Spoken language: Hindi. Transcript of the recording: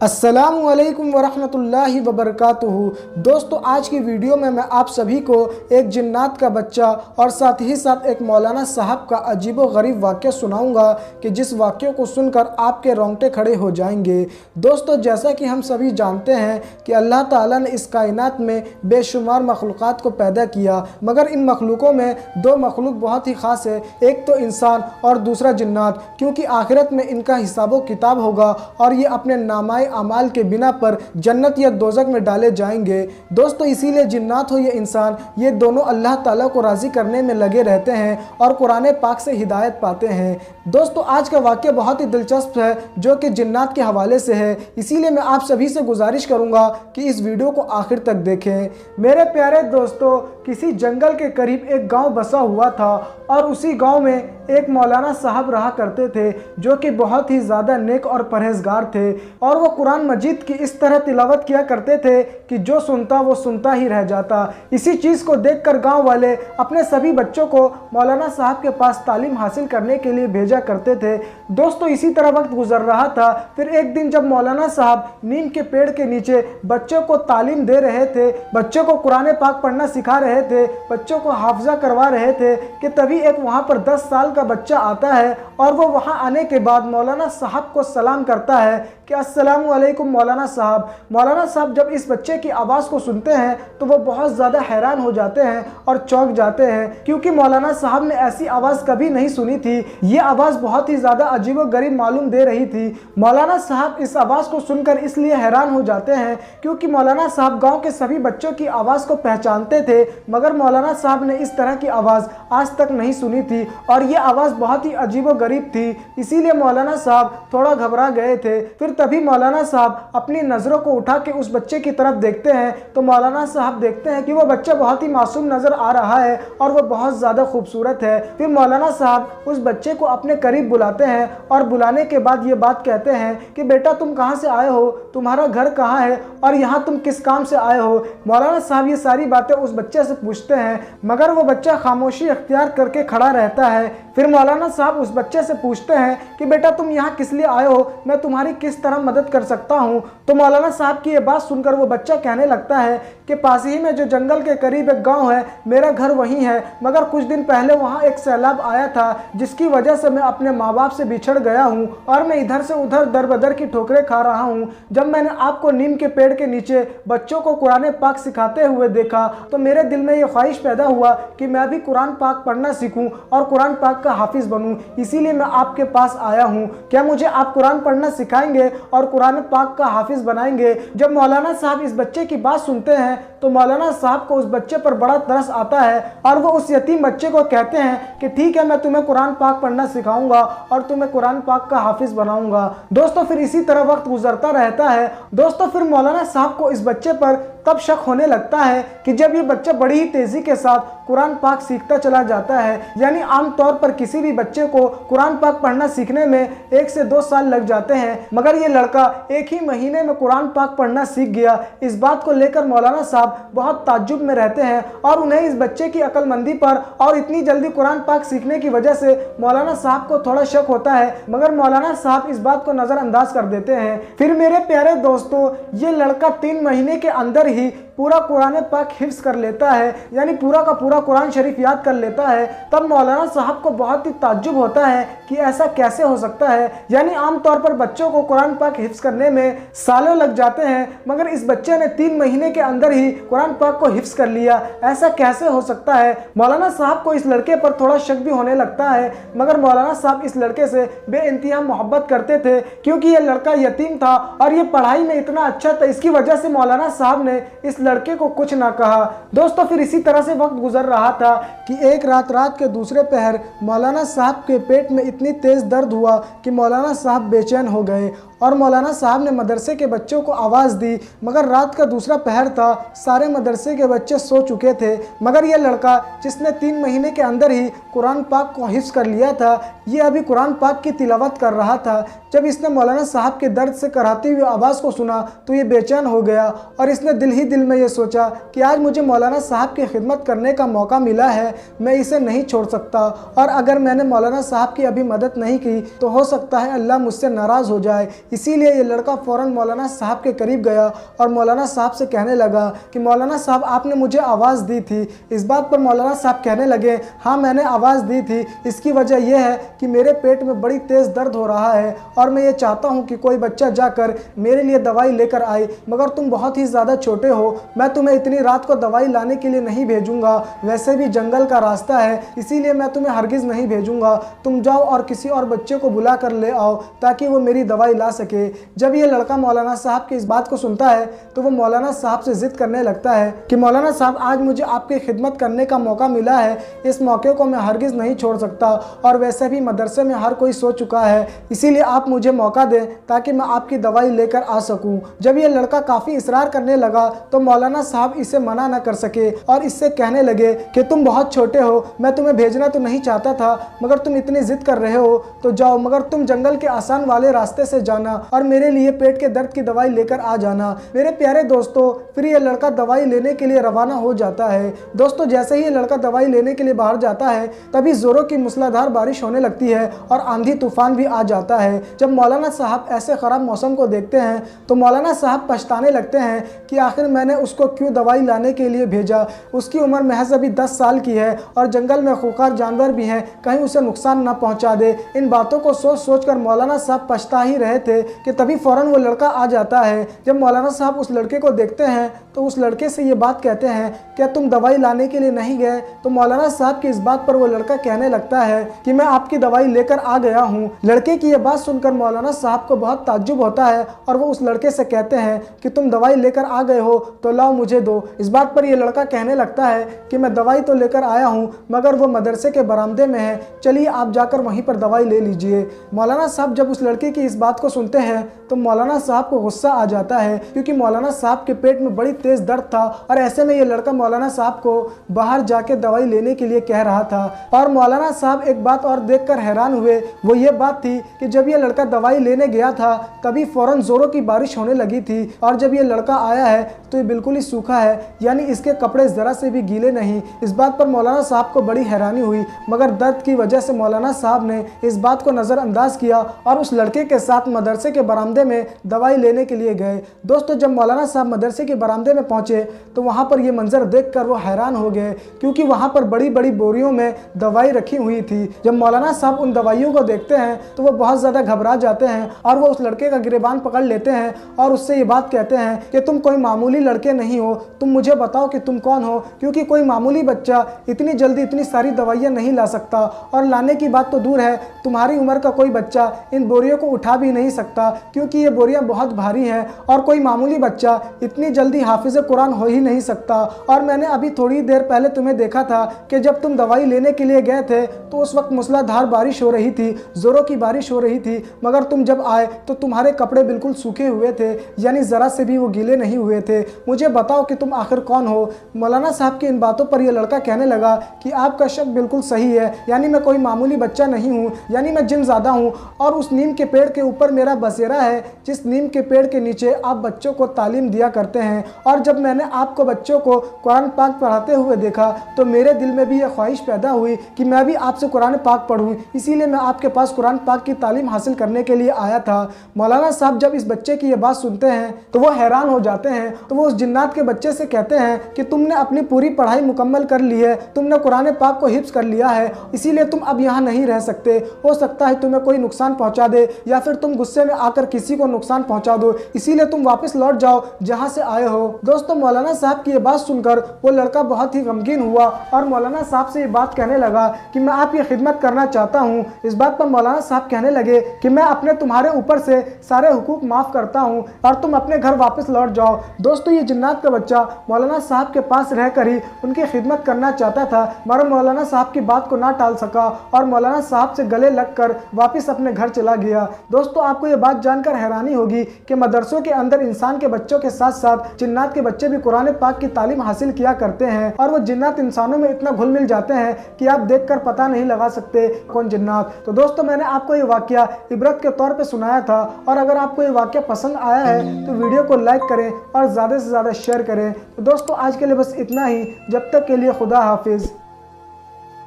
अस्सलामुअलैकुम वरहमतुल्लाहि वबरकातुहू। दोस्तों, आज की वीडियो में मैं आप सभी को एक जिन्नात का बच्चा और साथ ही साथ एक मौलाना साहब का अजीब व गरीब वाक़या सुनाऊंगा कि जिस वाक़े को सुनकर आपके रोंगटे खड़े हो जाएंगे। दोस्तों, जैसा कि हम सभी जानते हैं कि अल्लाह ताला ने इस कायनात में बेशुमार मखलूक़ात को पैदा किया, मगर इन मखलूक़ों में दो मखलूक बहुत ही ख़ास है, एक तो इंसान और दूसरा जिन्नात, क्योंकि आखिरत में इनका हिसाब किताब होगा और ये अपने नामाए अमाल के बिना पर जन्नत या दोज़ख में डाले जाएंगे। दोस्तों, इसीलिए जिन्नात हो या इंसान, ये दोनों अल्लाह ताला को राज़ी करने में लगे रहते हैं और कुरान पाक से हिदायत पाते हैं। दोस्तों, आज का वाक़या बहुत ही दिलचस्प है जो कि जिन्नात के हवाले से है, इसीलिए मैं आप सभी से गुजारिश करूंगा कि इस वीडियो को आखिर तक देखें। मेरे प्यारे दोस्तों, किसी जंगल के करीब एक गांव बसा हुआ था और उसी गांव में एक मौलाना साहब रहा करते थे जो कि बहुत ही ज़्यादा नेक और परहेजगार थे, और वो कुरान मजीद की इस तरह तिलावत किया करते थे कि जो सुनता वो सुनता ही रह जाता। इसी चीज़ को देखकर गांव वाले अपने सभी बच्चों को मौलाना साहब के पास तालीम हासिल करने के लिए भेजा करते थे। दोस्तों, इसी तरह वक्त गुजर रहा था। फिर एक दिन जब मौलाना साहब नीम के पेड़ के नीचे बच्चों को तालीम दे रहे थे, बच्चों को कुरान पाक पढ़ना सिखा रहे थे, बच्चों को हाफजा करवा रहे थे, कि तभी एक वहाँ पर 10 साल का बच्चा आता है और वो वहाँ आने के बाद मौलाना साहब को सलाम करता है कि अस्सलामु अलैकुम मौलाना साहब। मौलाना साहब जब इस बच्चे की आवाज़ को सुनते हैं तो वो बहुत ज़्यादा हैरान हो जाते हैं और चौंक जाते हैं, क्योंकि मौलाना साहब ने ऐसी आवाज़ कभी नहीं सुनी थी। ये आवाज़ बहुत ही ज़्यादा अजीबोगरीब मालूम दे रही थी। मौलाना साहब इस आवाज़ को सुनकर इसलिए हैरान हो जाते हैं क्योंकि मौलाना साहब गाँव के सभी बच्चों की आवाज़ को पहचानते थे, मगर मौलाना साहब ने इस तरह की आवाज़ आज तक नहीं सुनी थी और ये आवाज़ बहुत ही अजीबोगरीब थी। इसीलिए मौलाना साहब थोड़ा घबरा गए थे। फिर तभी मौलाना साहब अपनी नज़रों को उठा के उस बच्चे की तरफ देखते हैं तो मौलाना साहब देखते हैं कि वो बच्चा बहुत ही मासूम नज़र आ रहा है और वो बहुत ज़्यादा खूबसूरत है। फिर मौलाना साहब उस बच्चे को अपने करीब बुलाते हैं और बुलाने के बाद ये बात कहते हैं कि बेटा, तुम कहाँ से आए हो, तुम्हारा घर कहाँ है और यहाँ तुम किस काम से आए हो। मौलाना साहब ये सारी बातें उस बच्चे से पूछते हैं, मगर वो बच्चा खामोशी अख्तियार करके खड़ा रहता है। फिर मौलाना साहब उस बच्चे से पूछते हैं कि बेटा, तुम यहाँ किस लिए आए हो, मैं तुम्हारी किस तरह मदद कर सकता हूँ। तो मौलाना साहब की ये बात सुनकर वो बच्चा कहने लगता है कि पास ही में जो जंगल के करीब एक गांव है, मेरा घर वहीं है, मगर कुछ दिन पहले वहाँ एक सैलाब आया था जिसकी वजह से मैं अपने माँ बाप से बिछड़ गया हूँ और मैं इधर से उधर दर बदर की ठोकरें खा रहा हूँ। जब मैंने आपको नीम के पेड़ के नीचे बच्चों को कुरान पाक सिखाते हुए देखा तो मेरे दिल में ये ख्वाहिश पैदा हुआ कि मैं भी कुरान पाक पढ़ना सीखूं और कुरान पाक का हाफिज बनूं। इसीलिए मैं आपके पास आया हूं। क्या मुझे आप कुरान पढ़ना सिखाएंगे और कुरान पाक का हाफिज बनाएंगे? जब मौलाना साहब इस बच्चे की बात सुनते हैं तो मौलाना साहब को उस बच्चे पर बड़ा तरस आता है और वो उस यतीम बच्चे को कहते हैं कि ठीक है, मैं तुम्हें कुरान पाक पढ़ना सिखाऊंगा और तुम्हें कुरान पाक का हाफिज बनाऊंगा। दोस्तों, फिर इसी तरह वक्त गुजरता रहता है। दोस्तों, फिर मौलाना साहब को इस बच्चे पर तब शक होने लगता है कि जब ये बच्चा बड़ी ही तेजी के साथ कुरान पाक सीखता चला जाता है, यानी आमतौर पर किसी भी बच्चे को कुरान पाक पढ़ना सीखने में 1 से 2 साल लग जाते हैं, मगर ये लड़का 1 ही महीने में कुरान पाक पढ़ना सीख गया। इस बात को लेकर मौलाना साहब बहुत ताज्जुब में रहते हैं और उन्हें इस बच्चे की अक्लमंदी पर और इतनी जल्दी कुरान पाक सीखने की वजह से मौलाना साहब को थोड़ा शक होता है, मगर मौलाना साहब इस बात को नज़रअंदाज कर देते हैं। फिर मेरे प्यारे दोस्तों, ये लड़का 3 महीने के अंदर ही पूरा कुरान पाक हिफ्ज़ कर लेता है, यानी पूरा का पूरा कुरान शरीफ याद कर लेता है। तब मौलाना साहब को बहुत ही ताज्जुब होता है कि ऐसा कैसे हो सकता है, यानी आमतौर पर बच्चों को कुरान पाक हिफ्ज़ करने में सालों लग जाते हैं, मगर इस बच्चे ने 3 महीने के अंदर ही कुरान पाक को हिफ्ज़ कर लिया। ऐसा कैसे हो सकता है? मौलाना साहब को इस लड़के पर थोड़ा शक भी होने लगता है, मगर मौलाना साहब इस लड़के से बेइंतहा मोहब्बत करते थे क्योंकि ये लड़का यतीम था और ये पढ़ाई में इतना अच्छा था। इसकी वजह से मौलाना साहब ने इस लड़के को कुछ ना कहा। दोस्तों, फिर इसी तरह से वक्त गुजर रहा था कि एक रात के दूसरे पहर मौलाना साहब के पेट में इतनी तेज दर्द हुआ कि मौलाना साहब बेचैन हो गए और मौलाना साहब ने मदरसे के बच्चों को आवाज़ दी, मगर रात का दूसरा पहर था, सारे मदरसे के बच्चे सो चुके थे, मगर यह लड़का जिसने 3 महीने के अंदर ही कुरान पाक को हिफ्ज़ कर लिया था, ये अभी कुरान पाक की तिलावत कर रहा था। जब इसने मौलाना साहब के दर्द से कराती हुई आवाज़ को सुना तो ये बेचैन हो गया और इसने दिल ही दिल में ये सोचा कि आज मुझे मौलाना साहब की खिदमत करने का मौका मिला है, मैं इसे नहीं छोड़ सकता, और अगर मैंने मौलाना साहब की अभी मदद नहीं की तो हो सकता है अल्लाह मुझसे नाराज़ हो जाए। इसीलिए ये लड़का फ़ौरन मौलाना साहब के करीब गया और मौलाना साहब से कहने लगा कि मौलाना साहब आपने मुझे आवाज़ दी थी। इस बात पर मौलाना साहब कहने लगे, हाँ मैंने आवाज़ दी थी, इसकी वजह यह है कि मेरे पेट में बड़ी तेज़ दर्द हो रहा है और मैं ये चाहता हूँ कि कोई बच्चा जाकर मेरे लिए दवाई लेकर आए, मगर तुम बहुत ही ज़्यादा छोटे हो, मैं तुम्हें इतनी रात को दवाई लाने के लिए नहीं भेजूंगा, वैसे भी जंगल का रास्ता है, इसीलिए मैं तुम्हें हरगिज़ नहीं भेजूंगा। तुम जाओ और किसी और बच्चे को बुला कर ले आओ ताकि वो मेरी दवाई ला सके। जब ये लड़का मौलाना साहब की इस बात को सुनता है तो वो मौलाना साहब से ज़िद करने लगता है कि मौलाना साहब आज मुझे आपकी खिदमत करने का मौका मिला है, इस मौके को मैं हरगिज़ नहीं छोड़ सकता और वैसे भी मदरसे में हर कोई सो चुका है, इसीलिए आप मुझे मौका दें ताकि मैं आपकी दवाई लेकर आ सकूं। जब ये लड़का काफ़ी इसरार करने लगा तो मौलाना साहब इसे मना न कर सके और इससे कहने लगे कि तुम बहुत छोटे हो, मैं तुम्हें भेजना तो नहीं चाहता था, मगर तुम इतनी जिद कर रहे हो तो जाओ, मगर तुम जंगल के आसान वाले रास्ते से जाना और मेरे लिए पेट के दर्द की दवाई लेकर आ जाना। मेरे प्यारे दोस्तों, फिर ये लड़का दवाई लेने के लिए रवाना हो जाता है। दोस्तों, जैसे ही ये लड़का दवाई लेने के लिए बाहर जाता है तभी जोरों की मूसलाधार बारिश होने लगती है और आंधी तूफान भी आ जाता है। जब मौलाना साहब ऐसे ख़राब मौसम को देखते हैं तो मौलाना साहब पछताने लगते हैं कि आखिर मैंने उसको क्यों दवाई लाने के लिए भेजा। उसकी उम्र महज अभी 10 साल की है और जंगल में खूंखार जानवर भी हैं, कहीं उसे नुकसान ना पहुंचा दे। इन बातों को सोच सोच कर मौलाना साहब पछता ही रहे थे कि तभी फ़ौरन वो लड़का आ जाता है। जब मौलाना साहब उस लड़के को देखते हैं तो उस लड़के से ये बात कहते हैं, क्या तुम दवाई लाने के लिए नहीं गए? तो मौलाना साहब की इस बात पर वो लड़का कहने लगता है कि मैं आपकी दवाई लेकर आ गया हूँ। लड़के की यह बात सुनकर मौलाना साहब को बहुत ताज्जुब होता है और वो उस लड़के से कहते हैं कि तुम दवाई लेकर आ गए हो तो लाओ मुझे दो। इस बात पर यह लड़का कहने लगता है कि मैं दवाई तो लेकर आया हूँ, मगर वो मदरसे के बरामदे में है, चलिए आप जाकर वहीं पर दवाई ले लीजिए। मौलाना साहब जब उस लड़के की इस बात को सुनते हैं तो मौलाना साहब को गुस्सा आ जाता है, क्योंकि मौलाना साहब के पेट में बड़ी तेज़ दर्द था और ऐसे में ये लड़का मौलाना साहब को बाहर जाके दवाई लेने के लिए कह रहा था। और मौलाना साहब एक बात और देखकर हैरान हुए, वो ये बात थी कि जब ये लड़का दवाई लेने गया था तभी फ़ौरन ज़ोरों की बारिश होने लगी थी और जब ये लड़का आया है तो ये बिल्कुल ही सूखा है, यानी इसके कपड़े ज़रा से भी गीले नहीं। इस बात पर मौलाना साहब को बड़ी हैरानी हुई, मगर दर्द की वजह से मौलाना साहब ने इस बात को नज़रअंदाज किया और उस लड़के के साथ मदरसे के बरामदे में दवाई लेने के लिए गए। दोस्तों, जब मौलाना साहब मदरसे के बरामदे में पहुँचे तो वहाँ पर ये मंजर देखकर वो हैरान हो गए, क्योंकि वहाँ पर बड़ी बड़ी बोरियों में दवाई रखी हुई थी। जब मौलाना साहब उन दवाइयों को देखते हैं तो वो बहुत ज़्यादा घबरा जाते हैं और वो उस लड़के का गिरेबान पकड़ लेते हैं और उससे ये बात कहते हैं कि तुम कोई मामूली लड़के नहीं हो, तुम मुझे बताओ कि तुम कौन हो, क्योंकि कोई मामूली बच्चा इतनी जल्दी इतनी सारी दवाइयाँ नहीं ला सकता और लाने की बात तो दूर है, तुम्हारी उम्र का कोई बच्चा इन बोरियों को उठा भी नहीं सकता, क्योंकि ये बोरियाँ बहुत भारी हैं और कोई मामूली बच्चा इतनी जल्दी हाफिज़ कुरान हो ही नहीं सकता। और मैंने अभी थोड़ी देर पहले तुम्हें देखा था कि जब तुम दवाई लेने के लिए गए थे तो उस वक्त मूसलाधार बारिश हो रही थी, ज़ोरों की बारिश हो रही थी, मगर तुम जब आए तो तुम्हारे कपड़े बिल्कुल सूखे हुए थे, यानी ज़रा से भी वो गीले नहीं हुए थे। मुझे बताओ कि तुम आखिर कौन हो? मौलाना साहब की इन बातों पर यह लड़का कहने लगा कि आपका शक बिल्कुल सही है, यानी मैं कोई मामूली बच्चा नहीं हूँ, यानी मैं जिनज़ादा हूँ और उस नीम के पेड़ के ऊपर मेरा बसेरा है, जिस नीम के पेड़ के नीचे आप बच्चों को तालीम दिया करते हैं। और जब मैंने आपको बच्चों को कुरान पाक पढ़ाते हुए देखा तो मेरे दिल में भी यह ख्वाहिश पैदा हुई कि मैं भी आपसे कुरान पाक पढ़ूँ, इसीलिए मैं आपके पास कुरान पाक की तालीम हासिल करने के लिए आया था। मौलाना साहब जब इस बच्चे की यह बात सुनते हैं तो वो हैरान हो जाते हैं, तो वो उस जिन्नात के बच्चे से कहते हैं कि तुमने अपनी पूरी पढ़ाई मुकम्मल कर ली है, तुमने कुरान पाक को हिफ्ज़ कर लिया है, इसीलिए तुम अब यहाँ नहीं रह सकते। हो सकता है तुम्हें कोई नुकसान पहुँचा दे या फिर तुम गुस्से में आकर किसी को नुकसान पहुँचा दो, इसीलिए तुम वापस लौट जाओ जहाँ से आए हो। दोस्तों, मौलाना साहब की ये बात सुनकर वो लड़का बहुत ही गमगीन हुआ और मौलाना साहब से ये बात कहने लगा कि मैं आपकी खिदमत करना चाहता हूँ। इस बात पर मौलाना साहब कहने लगे कि मैं अपने तुम्हारे ऊपर से सारे हुकूक माफ़ करता हूँ और तुम अपने घर वापस लौट जाओ। दोस्तों, ये जिन्नात का बच्चा मौलाना साहब के पास रहकर ही उनकी खिदमत करना चाहता था, मगर मौलाना साहब की बात को ना टाल सका और मौलाना साहब से गले लगकर वापस अपने घर चला गया। दोस्तों, आपको ये बात जानकर हैरानी होगी कि मदरसों के अंदर इंसान के बच्चों के साथ साथ जिन्नात के बच्चे भी कुरान पाक की तालीम हासिल किया करते हैं और वो जिन्नात इंसानों में इतना घुल मिल जाते हैं कि आप देखकर पता नहीं लगा सकते कौन जिन्नात। तो दोस्तों, मैंने आपको ये वाकया इबरत के तौर पे सुनाया था और अगर आपको ये वाकया पसंद आया है तो वीडियो को लाइक करें और ज़्यादा से ज़्यादा शेयर करें। तो दोस्तों, आज के लिए बस इतना ही। जब तक के लिए खुदा हाफिज़।